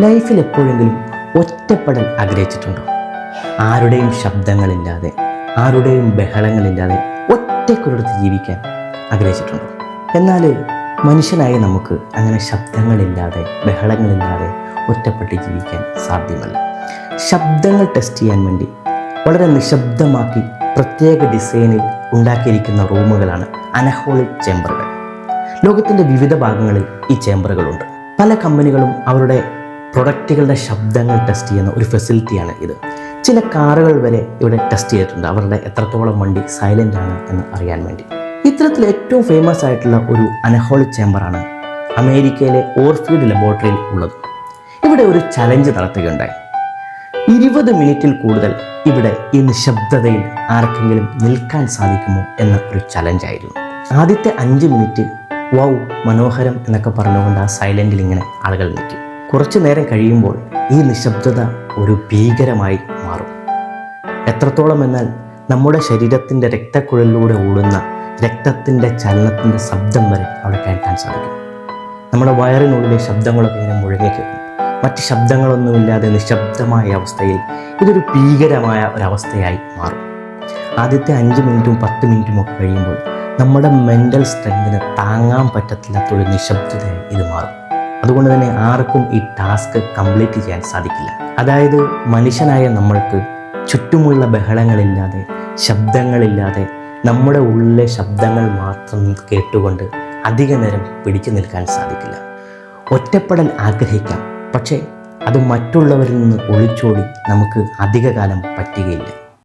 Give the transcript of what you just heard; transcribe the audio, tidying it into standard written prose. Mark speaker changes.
Speaker 1: ലൈഫിൽ എപ്പോഴെങ്കിലും ഒറ്റപ്പെടൽ ആഗ്രഹിച്ചിട്ടുണ്ടോ? ആരുടെയും ശബ്ദങ്ങളില്ലാതെ, ആരുടെയും ബഹളങ്ങളില്ലാതെ ഒറ്റക്കൊരിടത്ത് ജീവിക്കാൻ ആഗ്രഹിച്ചിട്ടുണ്ടോ? എന്നാൽ മനുഷ്യനായ നമുക്ക് അങ്ങനെ ശബ്ദങ്ങളില്ലാതെ, ബഹളങ്ങളില്ലാതെ ഒറ്റപ്പെട്ട് ജീവിക്കാൻ സാധ്യമല്ല. ശബ്ദങ്ങൾ ടെസ്റ്റ് ചെയ്യാൻ വേണ്ടി വളരെ നിശബ്ദമാക്കി പ്രത്യേക ഡിസൈനിൽ ഉണ്ടാക്കിയിരിക്കുന്ന റൂമുകളാണ് അനഹോളിക് ചേംബറുകൾ. ലോകത്തിൻ്റെ വിവിധ ഭാഗങ്ങളിൽ ഈ ചേംബറുകളുണ്ട്. പല കമ്പനികളും അവരുടെ പ്രൊഡക്റ്റുകളുടെ ശബ്ദങ്ങൾ ടെസ്റ്റ് ചെയ്യുന്ന ഒരു ഫെസിലിറ്റിയാണ് ഇത്. ചില കാറുകൾ വരെ ഇവിടെ ടെസ്റ്റ് ചെയ്തിട്ടുണ്ട്, അവരുടെ എത്രത്തോളം വണ്ടി സൈലൻ്റ് ആണ് എന്ന് അറിയാൻ വേണ്ടി. ഇത്തരത്തിൽ ഏറ്റവും ഫേമസ് ആയിട്ടുള്ള ഒരു അനഹോളിക് ചേംബറാണ് അമേരിക്കയിലെ ഓർഫീൽഡ് ലബോറട്ടറിയിൽ ഉള്ളത്. ഇവിടെ ഒരു ചലഞ്ച് നടത്തുകയുണ്ടായി. 20 മിനിറ്റിൽ കൂടുതൽ ഇവിടെ ഈ നിശബ്ദതയിൽ ആർക്കെങ്കിലും നിൽക്കാൻ സാധിക്കുമോ എന്ന ഒരു ചലഞ്ചായിരുന്നു. ആദ്യത്തെ 5 മിനിറ്റ് വൗ മനോഹരം എന്നൊക്കെ പറഞ്ഞുകൊണ്ട് ആ സൈലൻറ്റിൽ ഇങ്ങനെ ആളുകൾ നിൽക്കും. കുറച്ചു നേരം കഴിയുമ്പോൾ ഈ നിശബ്ദത ഒരു ഭീകരമായി മാറും. എത്രത്തോളം എന്നാൽ നമ്മുടെ ശരീരത്തിൻ്റെ രക്തക്കുഴലിലൂടെ ഓടുന്ന രക്തത്തിൻ്റെ ചലനത്തിൻ്റെ ശബ്ദം വരെ അവിടെ കേൾക്കാൻ സാധിക്കും. നമ്മുടെ വയറിനുള്ളിലെ ശബ്ദങ്ങളൊക്കെ ഇങ്ങനെ മുഴങ്ങിക്കേൾക്കും. മറ്റ് ശബ്ദങ്ങളൊന്നുമില്ലാതെ നിശബ്ദമായ അവസ്ഥയിൽ ഇതൊരു ഭീകരമായ ഒരവസ്ഥയായി മാറും. ആദ്യത്തെ 5 മിനിറ്റും 10 മിനിറ്റും ഒക്കെ കഴിയുമ്പോൾ നമ്മുടെ മെൻ്റൽ സ്ട്രെങ്തിന് താങ്ങാൻ പറ്റത്തില്ലാത്തൊരു നിശബ്ദതയായി ഇത് മാറും. അതുകൊണ്ട് തന്നെ ആർക്കും ഈ ടാസ്ക് കംപ്ലീറ്റ് ചെയ്യാൻ സാധിക്കില്ല. അതായത് മനുഷ്യനായ നമ്മൾക്ക് ചുറ്റുമുള്ള ബഹളങ്ങളില്ലാതെ, ശബ്ദങ്ങളില്ലാതെ, നമ്മുടെ ഉള്ളിലെ ശബ്ദങ്ങൾ മാത്രം കേട്ടുകൊണ്ട് അധിക നേരം പിടിച്ചു നിൽക്കാൻ സാധിക്കില്ല. ഒറ്റപ്പെടൽ ആഗ്രഹിക്കാം, പക്ഷേ അത് മറ്റുള്ളവരിൽ നിന്ന് ഒളിച്ചോടി നമുക്ക് അധികകാലം പറ്റുകയില്ല.